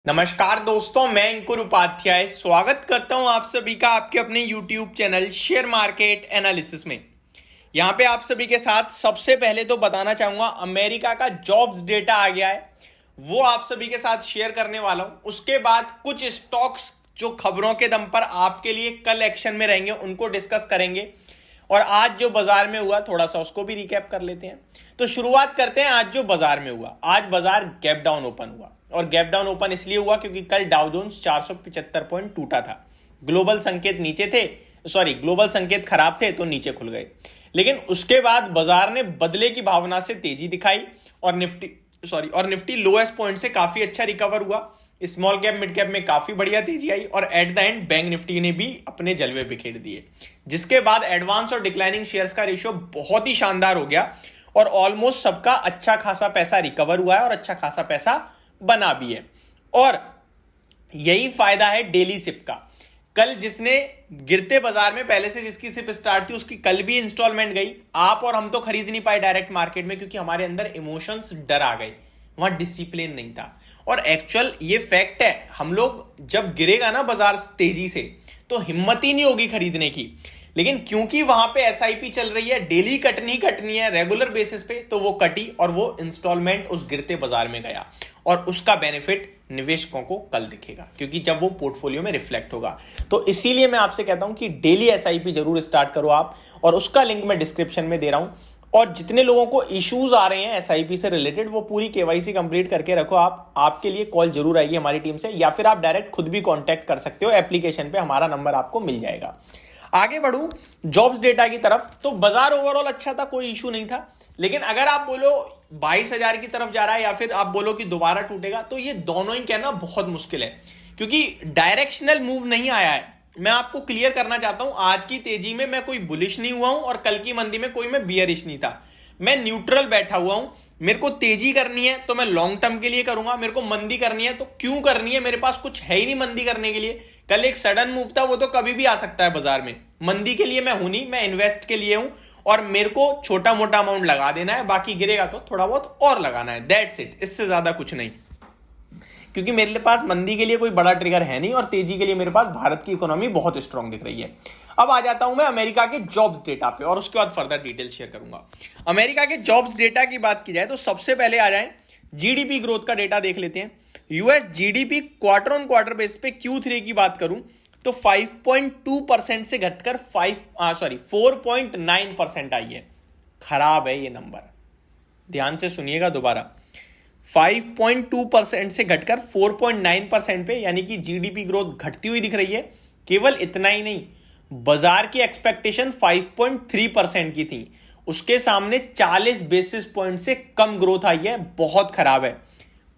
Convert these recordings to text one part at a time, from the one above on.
नमस्कार दोस्तों, मैं अंकुर उपाध्याय स्वागत करता हूं आप सभी का आपके अपने YouTube channel share market analysis में। यहां पे आप सभी के साथ सबसे पहले तो बताना चाहूंगा अमेरिका का जॉब्स डेटा आ गया है, वो आप सभी के साथ शेयर करने वाला हूं। उसके बाद कुछ स्टॉक्स जो खबरों के दम पर आपके लिए कल एक्शन में रहेंगे उनको डिस्कस करेंगे, और आज जो बाजार में हुआ थोड़ा सा उसको भी रिकैप कर लेते हैं। तो शुरुआत करते हैं आज जो बाजार में हुआ। आज बाजार गैप डाउन ओपन हुआ, और गैप डाउन ओपन इसलिए हुआ क्योंकि कल डाउ जोन्स 475 पॉइंट टूटा था। ग्लोबल संकेत नीचे थे, ग्लोबल संकेत खराब थे तो नीचे खुल गए। लेकिन उसके बाद बाजार ने बदले की भावना से तेजी दिखाई और निफ्टी लोएस्ट पॉइंट से काफी अच्छा रिकवर हुआ। स्मॉल कैप मिड कैप में काफी बढ़िया तेजी आई, और at the end bank Nifty ने भी अपने जलवे बिखेर दिए, जिसके बाद एडवांस और डिक्लाइनिंग शेयर्स का रेशियो बहुत ही शानदार हो गया, और ऑलमोस्ट सबका अच्छा खासा पैसा रिकवर हुआ है और अच्छा खासा पैसा बना भी है। और यही फायदा है डेली सिप का। कल जिसने गिरते बाजार में पहले से जिसकी सिप स्टार्ट थी उसकी कल भी इंस्टॉलमेंट गई। आप और हम तो खरीद नहीं पाए डायरेक्ट मार्केट में, क्योंकि हमारे अंदर इमोशंस डर आ गए, वहां डिसिप्लिन नहीं था। और एक्चुअल ये फैक्ट है, हम लोग जब गिरेगा ना बाजार तेजी से तो हिम्मत ही नहीं होगी खरीदने की। लेकिन क्योंकि वहां पे एसआईपी चल रही है, डेली कटनी है रेगुलर बेसिस पे, तो वो कटी और वो इंस्टॉलमेंट उस गिरते बाजार में गया, और उसका बेनिफिट निवेशकों को कल दिखेगा, क्योंकि जब वो पोर्टफोलियो में रिफ्लेक्ट होगा। तो इसीलिए मैं आपसे कहता हूं कि डेली एसआईपी जरूर स्टार्ट करो आप, और उसका लिंक मैं डिस्क्रिप्शन में दे रहा हूं। और जितने लोगों को इश्यूज आ रहे हैं एसआईपी से रिलेटेड, वो पूरी केवाईसी कंप्लीट करके रखो। आपके लिए कॉल जरूर आएगी हमारी टीम से, या फिर आप डायरेक्ट खुद भी कांटेक्ट कर सकते हो। एप्लीकेशन पे हमारा नंबर आपको मिल जाएगा। आगे बढ़ूं जॉब्स डेटा की तरफ, तो बाजार ओवरऑल अच्छा था, कोई इशू नहीं था। लेकिन अगर आप बोलो 22,000 की तरफ जा रहा है, या फिर आप बोलो कि दोबारा टूटेगा, तो ये दोनों ही कहना बहुत मुश्किल है, क्योंकि डायरेक्शनल मूव नहीं आया है। मैं आपको क्लियर करना चाहता हूं, आज की तेजी में मैं कोई बुलिश नहीं हुआ हूं, और कल की मंदी में कोई मैं बियरिश नहीं था। मैं न्यूट्रल बैठा हुआ हूं। मेरे को तेजी करनी है तो मैं लॉन्ग टर्म के लिए करूंगा, मेरे को मंदी करनी है तो क्यों करनी है, मेरे पास कुछ है ही नहीं मंदी करने के लिए। कल एक सडन मूव था, वो तो कभी भी आ सकता है बाजार में। मंदी के लिए मैं हूं नहीं, मैं इन्वेस्ट के लिए हूं, और मेरे को छोटा मोटा अमाउंट लगा देना है, बाकी गिरेगा तो थोड़ा बहुत और लगाना है, दैट्स इट, इससे ज्यादा कुछ नहीं। क्योंकि मेरे पास मंदी के लिए कोई बड़ा ट्रिगर है नहीं, और तेजी के लिए मेरे पास भारत की इकोनॉमी बहुत स्ट्रांग दिख रही है। अब आ जाता हूं मैं अमेरिका के जॉब्स डेटा पे, और उसके बाद फर्दर डिटेल शेयर करूंगा। अमेरिका के जॉब्स डेटा की बात की जाए तो सबसे पहले आ जाए जीडीपी ग्रोथ का डेटा देख लेते हैं। US GDP quarter on quarter base पे Q3 की बात करूं तो 5.2% से घटकर 4.9% आई है। खराब है ये नंबर, ध्यान से सुनिएगा दोबारा। 5.2% से घटकर 4.9% पे, यानी कि जीडीपी ग्रोथ घटती हुई दिख रही है। केवल इतना ही नहीं, बाजार की एक्सपेक्टेशन 5.3% की थी, उसके सामने 40 बेसिस पॉइंट से कम ग्रोथ आई है। बहुत खराब है।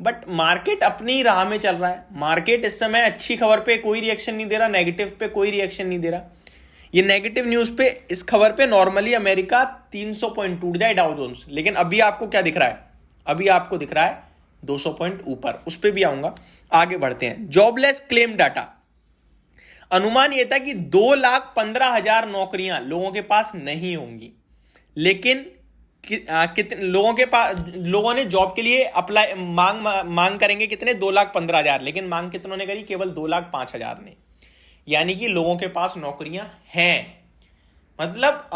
बट मार्केट अपनी राह में चल रहा है। मार्केट इस समय अच्छी खबर पे कोई रिएक्शन नहीं दे रहा, नेगेटिव पे कोई रिएक्शन नहीं दे रहा। ये नेगेटिव न्यूज पे, इस खबर पे नॉर्मली अमेरिका 300 पॉइंट टूट जाए डाउ जोन्स, लेकिन अभी आपको क्या दिख रहा है? अभी आपको दिख रहा है 200 पॉइंट ऊपर। उस पर भी आऊंगा। आगे बढ़ते हैं। जॉबलेस क्लेम डाटा, अनुमान यह था कि 2,15,000 नौकरियां लोगों के पास नहीं होंगी, लेकिन कितने लोगों के पास, लोगों ने जॉब के लिए अप्लाई मांग करेंगे कितने? 2,15,000, लेकिन मांग कितनों ने करी? केवल 2,05,000 ने। यानी कि लोगों के पास नौकरियां हैं। मतलब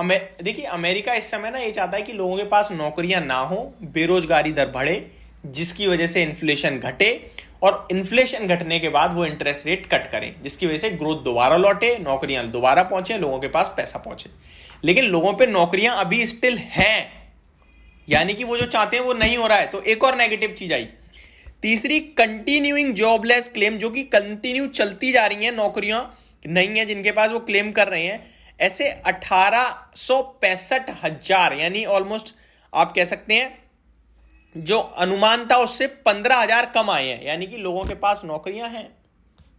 देखिए, अमेरिका इस समय ना ये चाहता है कि लोगों के पास नौकरियां ना हो, बेरोजगारी दर बढ़े, जिसकी वजह से इन्फ्लेशन घटे, और इन्फ्लेशन घटने के बाद वो इंटरेस्ट रेट कट करें, जिसकी वजह से ग्रोथ दोबारा लौटे, नौकरियां दोबारा पहुंचे, लोगों के पास पैसा पहुंचे। लेकिन लोगों पे नौकरियां अभी स्टिल हैं, यानी कि वो जो चाहते हैं वो नहीं हो रहा है। तो एक और नेगेटिव चीज आई। तीसरी, कंटिन्यूइंग जॉबलेस क्लेम, जो कि कंटिन्यू चलती जा रही हैं, नौकरियां नहीं है जिनके पास, वो क्लेम कर रहे हैं। ऐसे 1865,000, यानी ऑलमोस्ट आप कह सकते हैं जो अनुमान था उससे 15,000 कम आए हैं। यानी कि लोगों के पास नौकरियां हैं।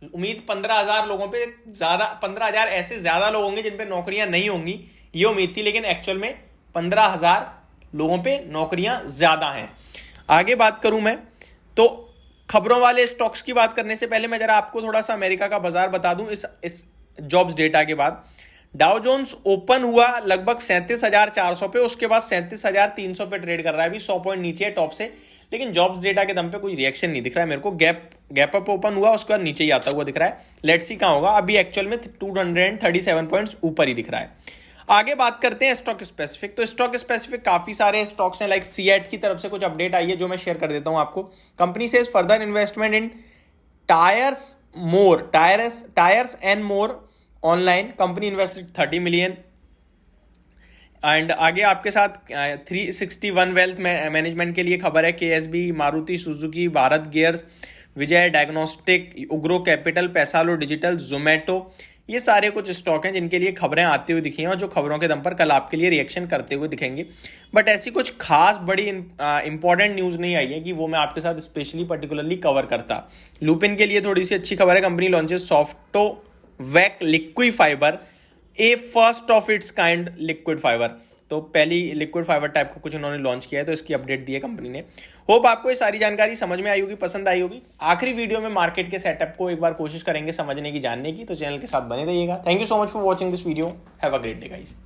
उम्मीद 15,000 लोगों पे ज्यादा, 15,000 ऐसे ज्यादा लोग होंगे जिन पे नौकरियां नहीं होंगी, ये उम्मीद थी, लेकिन एक्चुअल में 15,000 लोगों पे नौकरियां ज्यादा हैं। आगे बात करूं मैं तो खबरों वाले स्टॉक्स की बात करने से पहले मैं जरा आपको थोड़ा सा अमेरिका का बाजार बता दूं। इस जॉब्स डेटा के बाद डाउ जोन्स ओपन हुआ लगभग 37,400 पे, उसके बाद 37,300 पे ट्रेड कर रहा है, अभी 100 पॉइंट नीचे है टॉप से। लेकिन जॉब्स डेटा के दम पे कोई रिएक्शन नहीं दिख रहा है मेरे को। गैप गैप अप ओपन हुआ, उसके बाद नीचे ही आता हुआ दिख रहा है। लेट्स सी कहाँ होगा, अभी एक्चुअल में 237 पॉइंट्स ऊपर ही दिख रहा है। आगे बात करते हैं स्टॉक स्पेसिफिक। तो स्टॉक स्पेसिफिक काफी सारे स्टॉक्स हैं, लाइक सीएट की तरफ से कुछ अपडेट आई है जो मैं शेयर कर देता हूं आपको। Company says further investment in tyres and more online, company invested 30 million. And आगे आपके साथ 361 वेल्थ मैनेजमेंट के लिए खबर है, KSB, Maruti Suzuki, Bharat Gears, Vijay Diagnostic, Ugro Capital, Paisalo Digital, Zomato, ये सारे कुछ स्टॉक हैं जिनके लिए खबरें आती हुई दिखी हैं और जो खबरों के दम पर कल आपके लिए रिएक्शन करते हुए दिखेंगे। बट ऐसी कुछ खास बड़ी इंपॉर्टेंट न्यूज़ नहीं आई है कि वो मैं आपके साथ स्पेशली पर्टिकुलरली कवर करता। लुपिन के लिए थोड़ी सी अच्छी खबर है, company launches Softovac liquid fibre, A first of its kind liquid fibre. तो पहली लिक्विड फाइबर टाइप का कुछ उन्होंने लॉन्च किया है, तो इसकी अपडेट दी है कंपनी ने। होप आपको ये सारी जानकारी समझ में आई होगी, पसंद आई होगी। आखिरी वीडियो में मार्केट के सेटअप को एक बार कोशिश करेंगे समझने की, जानने की, तो चैनल के साथ बने रहिएगा। Thank you so much for watching this video. Have a great day guys.